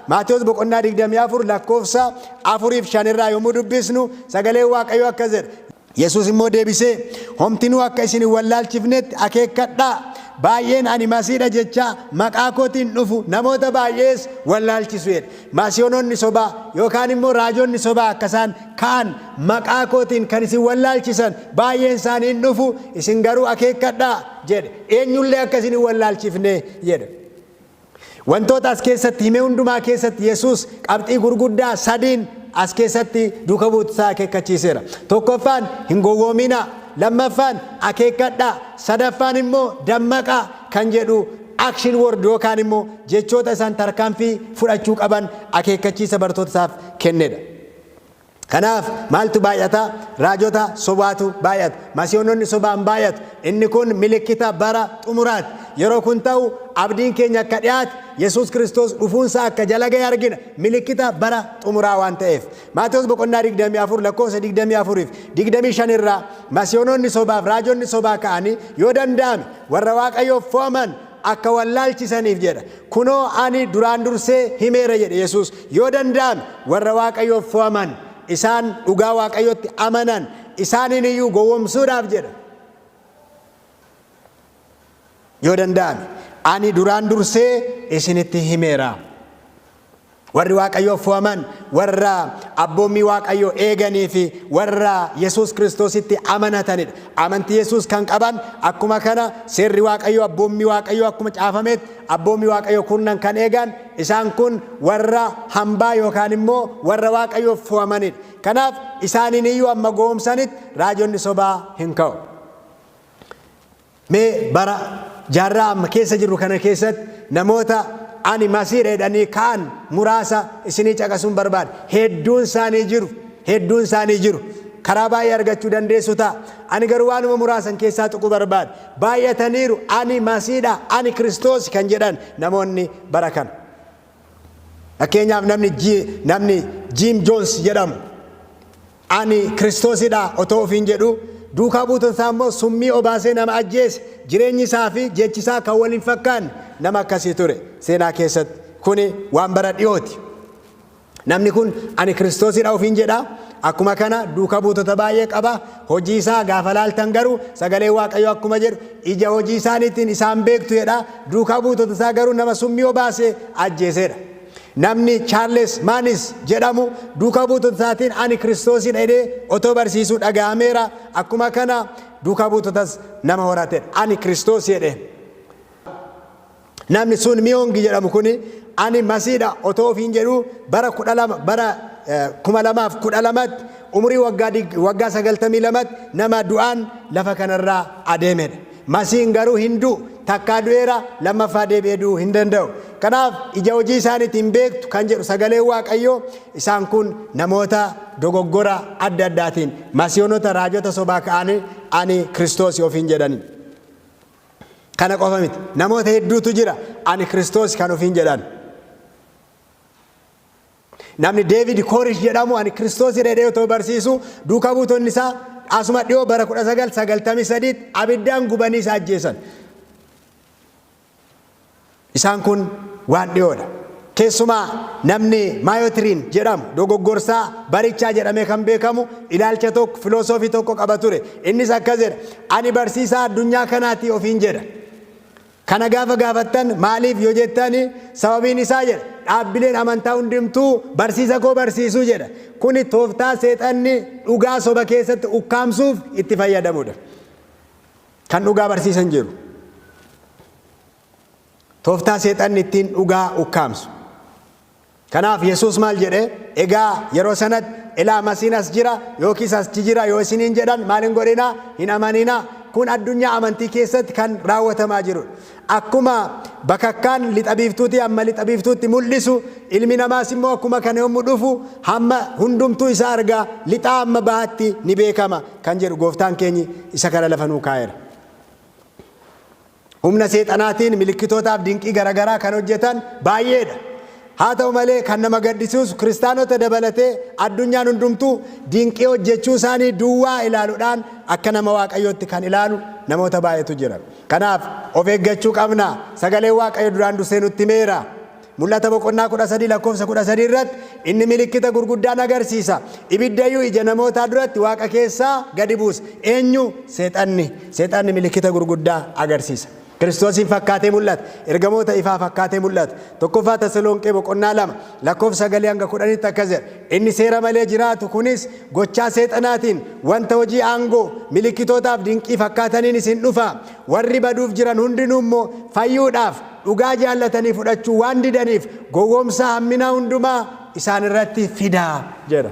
Maatiyos boqonnaa 24 lakkoofsa 4-5 irraa yommuu dubbisnu sagaleen Waaqayyoo akkas jedha. Yesuus immoo deebisee homtinuu akka isin wallaalchifnetti akeekkadhaa. Baay'een ani Masiidha jecha maqaa kootiin dhufu namoota baay'ees wallaalchisu jedhe. Masiihononni sobaa yookaan immoo raajonni sobaa akkasaan kaan maqaa kootiin kan isin wallaalchisan baay'een isaanii dhufu isin garuu akeekkadhaa jedhe. Eenyullee akka isin wallaalchifne jedhe. Wantoota as keessatti hime hundumaa keessatti Yesuus qabxii gurguddaa sadiin as keessatti duuka buutusaa akeekkachiiseera. Tokkoffaan hin gowwoominaa. Lammaffaan akeekkadhaa. Sadaffaan immoo dammaqaa kan jedhu action word yookaan immoo jechoota isaan tarkaanfii fudhachuu qaban akeekkachiisa bartootaaf kennedha. Kanaaf maaltu baay'ata? Raajota sobaatu baay'ata. Masiihononni sobaan baay'atu. Inni kun milikkita bara xumuraati. Yeroo kun ta'u abdiin keenya akka dhiyaate Yesuus Kiristoos dhufuunsaa akka jala ga'e argina. Milikkita bara xumuraa waan ta'eef. Maatiyos boqonnaa 24 lakkoofsa 24-25 irraa masiihononni sobaaf raajonni sobaa ka'anii yoo danda'ame warra Waaqayyoof fo'aman akka wallaalchisaniif jedha. Kunoo ani duraan dursee himeera jedhe Yesuus. Yoo danda'ame warra Waaqayyoof fo'aman isaan dhugaa Waaqayyootti amanan isaaniin iyyuu gowwoomsuudhaaf jedha. Yoo danda'ame ani duraan dursee isinitti himeera. Warri Waaqayyoof fo'aman warra abboommii Waaqayyoo eeganii fi warra Yesuus Kiristoositti amanatanidha. Amantii Yesuus kan qaban akkuma kana seerri Waaqayyoo abboommii Waaqayyoo akkuma caafametti abboommii Waaqayyoo kunnan kan eegan isaan kun warra hambaa yookaan immoo warra Waaqayyoof fo'amanidha. Kanaaf isaaniin iyyuu amma gowwoomsanitti raajonni sobaa hin ka'u. Mee bara jaarraa amma keessa jirru kana keessatti namoota ani Masiihidha jedhanii kaan muraasa isinii caqasuun barbaada. Hedduun isaanii jiru. Karaa baay'ee argachuu dandeessu ta'a. Ani garuu waanuma muraasan keessaa tuquu barbaada. Baay'ataniiru ani Masiihidha, ani Kiristoos kan jedhan namoonni bara kana. Fakkeenyaaf namni Jim Jones jedhamu ani Kiristoosidha otoo ofiin jedhu duukaa buutotaa immoo summii obaasee nama ajjeese jireenyi isaa fi jechi isaa kan waliin fakkaanne nama akkasii ture seenaa keessatti. Kuni waan bara dhiyooti. Namni kun ani Kiristoosidha ofiin jedha. Akkuma kana duuka buutota baay'ee qaba. Hojii isaa gaafa laaltan garuu sagalee Waaqayyoo akkuma jedhu ija hojii isaaniitiin isaan beektu jedha. Duuka buutota isaa garuu nama summii obaasee ajjeesedha. Namni Charles Mannis jedhamu duuka buutota isaatiin ani Kiristoosidha jedhee otoo barsiisuu dhaga'ameera. Akkuma kana duuka buutotas nama horatedha. Ani Kiristoos jedhee. Namni Sun Miyongi jedhamu kuni ani Masiihidha otoo ofiin jedhu bara 2012tti umurii waggaa 92tti nama du'aan lafa kanarraa adeemedha. Masiihin garuu hin du'u. Takkaa du'eera lammaffaa deebi'ee du'uu hin danda'u. Kanaaf ija hojii isaaniitiin beektu kan jedhu sagalee Waaqayyoo isaan kun namoota dogoggora adda addaatiin masiihonota raajota sobaa ka'anii ani Kiristoos ofiin jedhani. Kana qofa miti. Namoota hedduutu jira ani Kiristoos kan ofiin jedhan. Namni David Koresh jedhamu ani Kiristoosidha jedhee otoo barsiisu duuka buutonni isaa asuma dhiyoo bara 1993 abiddaan gubanii isa ajjeesan. Isaan kun waan dhiyoodha. Keessumaa namni Maayootiriin jedhamu dogoggorsaa barichaa jedhamee kan beekamu ilaalcha tokko filosoofii tokko qaba ture. Innis akkas jedha ani barsiisaa addunyaa kanaati ofiin jedha. Kana gaafa gaafattan maaliif yoo jettani sababiin isaa jedha dhaabbileen amantaa hundumtuu barsiisa koo barsiisuu jedha. Kuni tooftaa seexanni dhugaa soba keessatti ukkaamsuuf itti fayyadamudha. Kan dhugaa barsiisan jiru. Tooftaa seexanni ittiin dhugaa ukkaamsu. Kanaaf Yesuus maal jedhe? Egaa yeroo sanatti ilaa Masiihin as jira yookiis achi jira yoo isiniin jedhan maal hin godhinaa hin amaninaa. Kun addunyaa amantii keessatti kan raawwatamaa jirudha. Akkuma bakakkaan lixa biiftuutii amma lixa biiftuutti mul'isu ilmi namaas immoo akkuma kana yommuu dhufu hamma hundumtuu isa argaa lixaa amma bahaatti ni beekama kan jedhu gooftaan keenya isa kana lafa nuu kaa'eera. Humna seexanaatiin milikkitootaaf dinqii garaagaraa kan hojjetan baay'eedha. Haa ta'u malee kan nama gaddisiisu kiristaanota dabalatee addunyaan hundumtuu dinqii hojjechuu isaanii duwwaa ilaaluudhaan akka nama Waaqayyootti kan ilaalu namoota baay'eetu jira. Kanaaf of eeggachuu qabna. Sagalee Waaqayyoo duraan dursee nutti himeera. mul'ata boqonnaa 13 lakkoofsa 13 irratti inni milikkita gurguddaan agarsiisa. Ibiddayyuu ija namootaa duratti waaqa keessaa gadi buusa. Eenyu? Seexanni milikkita gurguddaa agarsiisa. Kiristoosiin fakkaatee mul'ata. Ergamoota ifaa fakkaatee mul'ata. Tokkoffaa Tasalonqee boqonnaa 2 lakkoofsa 9 hanga 10 akkas jedha. Inni seera malee jiraatu kunis gochaa seexanaatiin wanta hojii aangoo milikkitootaaf dinqii fakkaataniin isin dhufa. Warri baduuf jiran hundinuu immoo fayyuudhaaf dhugaa jaallatanii fudhachuu waan didaniif gowwoomsaa hamminaa hundumaa isaan irratti fidaa jedha.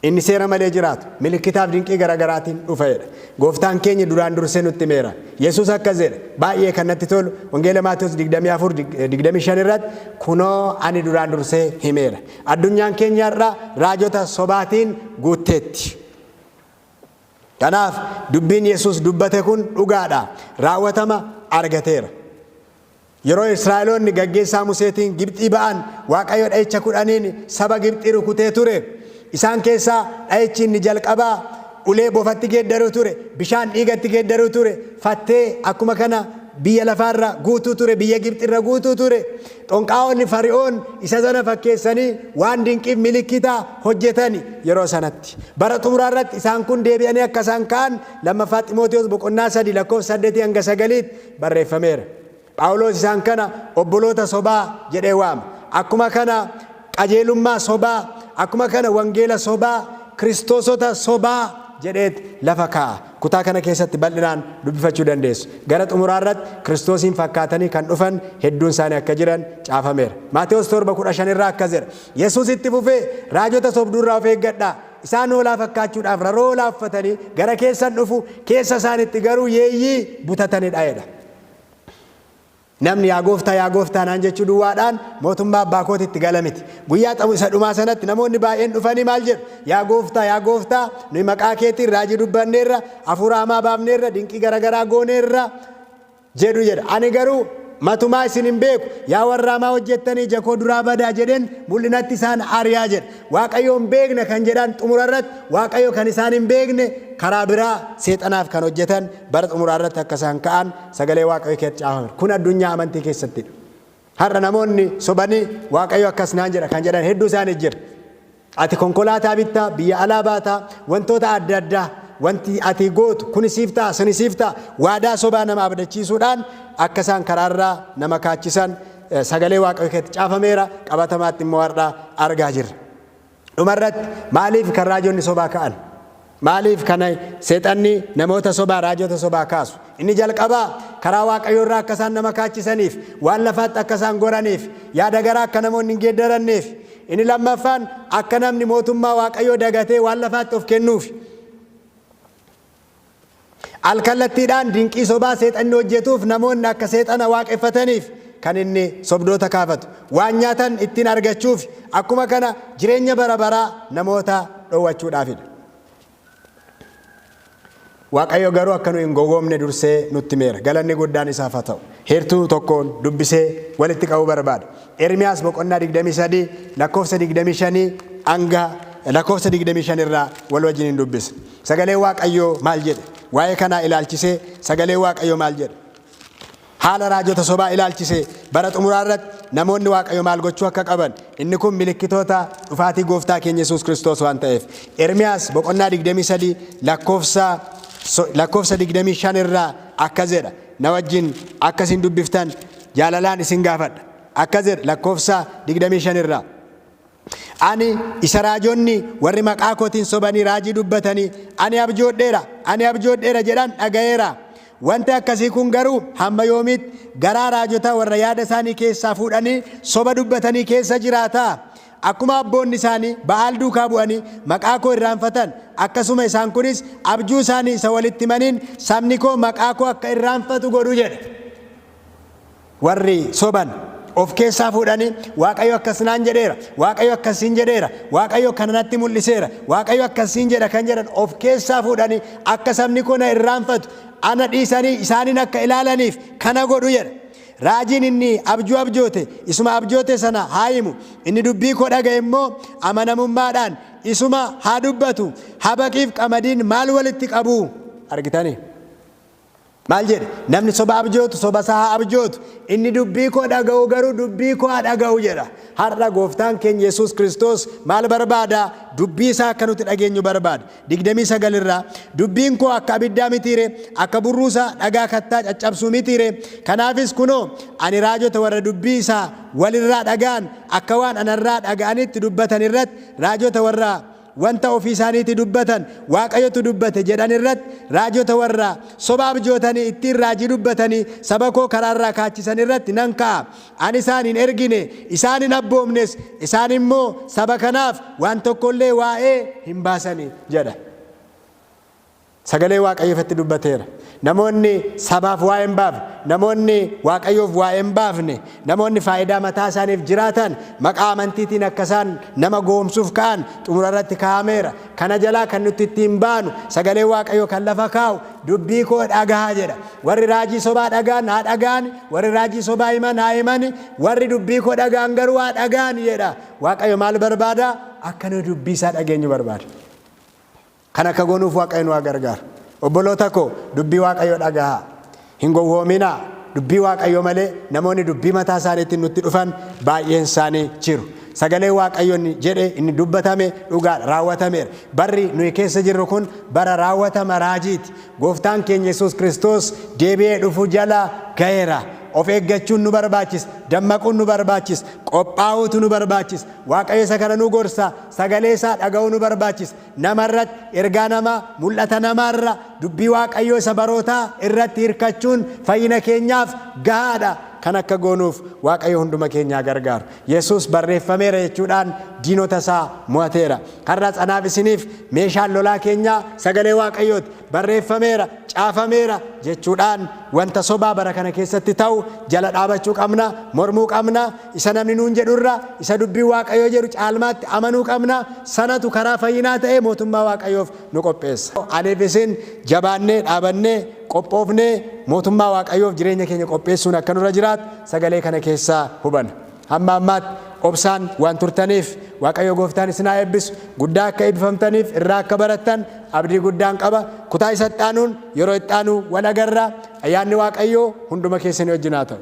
Inni seera malee jiraatu milikkitaaf dinqii garagaraatiin dhufeedha. Gooftaan keenya duraan dursee nutti himeera. Yesuus akkas jedha baay'ee kan natti tolu wangeela Maatewos 24:25 irratti kunoo ani duraan dursee himeera. Addunyaan keenya irraa raajota sobaatiin guutteetti. Kanaaf dubbiin Yesuus dubbate kun dhugaadha. Raawwatama argateera. Yeroo Israa'eloonni gaggeessaa Museetiin Gibxii ba'an Waaqayyo dha'icha 10 saba Gibxii rukutee ture. Isaan keessaa dha'ichi inni jalqabaa ulee bofatti geeddaruu ture, bishaan dhiigatti geeddaruu ture, fattee akkuma kana biyya lafaarra guutuu ture, biyya Gibxirra guutuu ture. Xonqaa'onni Fari'oon isa sana fakkeessanii waan dinqiif milikkitaa hojjetani yeroo sanatti. Bara xumuraarratti isaan kun deebi'anii akka isaan ka'an lammaffaa Xiimotewos boqonnaa 3 lakkoofsa 8 hanga 9 barreeffameera. Phaawulos isaan kana obboloota sobaa jedhee waama. Akkuma kana qajeelummaa sobaa, akkuma kana wangeela sobaa, Kiristoosota sobaa jedheet lafa kaa'a. Kutaa kana keessatti bal'inaan dubbifachuu dandeessu. Gara xumuraarratti Kiristoosiin fakkaatanii kan dhufan hedduun isaanii akka jiran caafameera. Maatewos 7:15 irraa akkas jedha. Yesuus itti fufee raajota sobduurraa of eeggadhaa. Isaan hoolaa fakkaachuudhaaf raroo hoolaa uffatanii gara keessan dhufu, keessa isaanitti garuu yeeyyii butatanidha jedha. Namni yaa gooftaa naan jechuu duwwaadhaan mootummaa abbaa kootitti gala miti. Guyyaa xamu isa dhumaa sanatti namoonni baay'een dhufanii maal jedhu? Yaa gooftaa nuyi maqaa keetiin raajii dubbanneerra, hafuura hamaa baafneerra, dinqii garaagaraa gooneerra jedhu jedha. Ani garuu matumaa isin hin beeku. Yaa warra hamaa hojjettanii ija koo duraa badaa jedheen mul'inatti isaan ari'aa jedha. Waaqayyo hin beekne kan jedhan xumurarratti Waaqayyo kan isaan hin beekne karaa biraa seexanaaf kan hojjetan bara xumuraarratti akka isaan ka'an sagalee Waaqayyo keessatti caafame. Kun addunyaa amantii keessattidha. Har'a namoonni sobanii Waaqayyo akkas naan jedha kan jedhan hedduu isaanii jira. Ati konkolaataa bittaa, biyya alaa baataa, wantoota adda addaa wanti ati gootu kun siif ta'a, sun siif ta'a, waadaa sobaa nama abdachiisuudhaan akka isaan karaarraa nama kaachisan sagalee Waaqayyo keessatti caafameera. Qabatamaatti immoo har'a argaa jirra. Dhumarratti maaliif kan raajonni sobaa ka'an? Maaliif kana seexanni namoota sobaa raajota sobaa kaasu? Inni jalqabaa karaa Waaqayyo irraa akka isaan nama kaachisaniif, waan lafaatti akka isaan goraniif, yaada garaa akka namoonni hin geeddaranneef. Inni lammaffaan akka namni mootummaa Waaqayyo dagatee waan lafaatti of kennuuf. Alkallattiidhaan dinqii sobaa seexanni hojjetuuf namoonni akka seexana waaqeffataniif kan inni sobdoota kaafatu. Waan nyaatan ittiin argachuuf akkuma kana jireenya bara baraa namoota dhowwachuudhaafidha. Waaqayyo garuu akka nu hin gowwoomne dursee nutti himeera. Galanni guddaan isaaf haa ta'u. Heertuu tokkoon dubbisee walitti qabuu barbaada. Ermiyaas boqonnaa 23 lakkoofsa 25 hanga lakkoofsa 25 irraa wal wajjin dubbisa. Sagalee Waaqayyoo maal jedhe? Waa'ee kanaa ilaalchisee sagalee Waaqayyoo maal jedhe? Haala raajota sobaa ilaalchisee bara xumuraarratti namoonni Waaqayyo maal gochuu akka qaban inni kun milikkitoota dhufaatii gooftaa keenya Yesuus Kiristoos waan ta'eef. Ermiyaas boqonnaa 23 lakkoofsa 25 irraa akkas jedha. Na wajjin akkasiin dubbiftan jaalalaan isin gaafadha. Akkas jedha lakkoofsa 25 irraa. Ani isa raajonni warri maqaa kootiin sobanii raajii dubbatanii ani abjoodheera jedhan dhagayeera. Wanti akkasii kun garuu hamma yoomiitti garaa raajotaa warra yaada isaanii keessaa fuudhanii soba dubbatanii keessa jiraata. Akkuma abboonni isaanii Ba'aal duukaa bu'anii maqaa koo irraanfatan akkasuma isaan kunis abjuu isaanii isa walitti himaniin sabni koo maqaa koo akka irraanfatu godhu jedha. Warri soban of keessaa fuudhanii Waaqayyo akkasnaan jedheera, Waaqayyo akkasiin jedheera, Waaqayyo kanatti mul'iseera, Waaqayyo akkasiin jedha kan jedhan of keessaa fuudhanii akka sabni koo na irraanfatu ana dhiisanii isaaniin akka ilaalaniif kana godhu jedha. Raajiin inni abjuu abjoote isuma abjoote sana haa himu. Inni dubbii koo dhaga'e immoo amanamummaadhaan isuma haa dubbatu. Habaqiif qamadiin maal walitti qabu? Argitanii? Maal jedhe namni soba abjootu soba isaa abjootu inni dubbii koo dhaga'u garuu dubbii koo dhaga'u jedha. Har'a gooftaan keenya Yesuus Kiristoos maal barbaada? Dubbii isaa akka nuti dhageenyu barbaada. 29 irraa dubbiin koo akka abiddaa mitiire akka burruusa dhagaa kattaa caccabsuu mitiire. Kanaafis kunoo ani raajota warra dubbii isaa walirraa dhagaan akka waan anarraa dhaga'anitti dubbatan irratti raajota warra wanta ofii isaaniitti dubbatan Waaqayyotu dubbate jedhan irratti raajota warra soba abjootanii ittiin raajii dubbatanii saba koo karaarraa kaachisan irratti nan ka'a. Ani isaan hin ergine isaan hin abboomnes isaan immoo saba kanaaf waan tokkollee waa'ee hin baasanii jedha. Sagalee Waaqayyootti dubbateera. Namoonni sabaaf waa'ee hin baafne, namoonni Waaqayyoof waa'ee hin baafne, namoonni faayidaa mataa isaaniif jiraatan maqaa amantiitiin akka isaan nama goomsuuf ka'an xumura irratti kaa'ameera. Kana jalaa kan nuti ittiin baanu sagalee Waaqayyoo kan lafa kaa'u dubbii koo dhagahaa jedha. Warri raajii sobaa dhagaan haa dhagaan, warri raajii sobaa himan haa himan, warri dubbii koo dhagaan garuu haa dhagaan jedha. Waaqayyo maal barbaada? Akka nu dubbii isaa dhageenyu barbaada. Kan akka goonuuf Waaqayyo nu gargaaru. Obboloota koo dubbii Waaqayyoo dhagahaa. Hin gowwoominaa. Dubbii Waaqayyoo malee namoonni dubbii mataa isaaniitiin nutti dhufan baay'een isaanii jiru. Sagalee Waaqayyoon jedhe inni dubbatame dhugaadha, raawwatameera. Barri nuyi keessa jirru kun bara raawwatama raajiiti. Gooftaan keenya Yesuus Kiristoos deebi'ee dhufu jala ga'eera. Of eeggachuun nu barbaachisa, dammaquun nu barbaachisa, qophaa'uutu nu barbaachisa. Waaqayyo isa kana nu gorsa, sagalee isaa dhaga'uu nu barbaachisa. Namarratti ergaa namaa mul'ata namaarra dubbii Waaqayyoo isa barootaa irratti hirkachuun fayyina keenyaaf gahaadha. Kan akka goonuuf Waaqayyo hunduma keenyaa gargaaru. Yesuus barreeffameera jechuudhaan diinota isaa mo'ateera. Har'as anaaf isiniif meeshaan lolaa keenyaa sagalee Waaqayyooti. Barreeffameera, caafameera jechuudhaan wanta sobaa bara kana keessatti ta'u jala dhaabachuu qabna, mormuu qabna. Isa namni nuun jedhurra isa dubbii Waaqayyoo jedhu caalmaatti amanuu qabna. Sanatu karaa fayyinaa ta'ee mootummaa Waaqayyoof nu qopheessa. Aniif isin jabaannee dhaabannee qophoofnee mootummaa Waaqayyoof jireenya keenya qopheessuun akka nurra jiraatu sagalee kana keessaa hubanna. Hamma ammaatti obsaan waan turtaniif Waaqayyo gooftaan isin haa eebbisu. Guddaa akka eebbifamtaniif irraa akka barattan abdii guddaan qaba. Kutaa isa itti aanuun yeroo itti aanu wal agarra. Ayyaanni Waaqayyoo hunduma keessanii wajjin haa ta'u.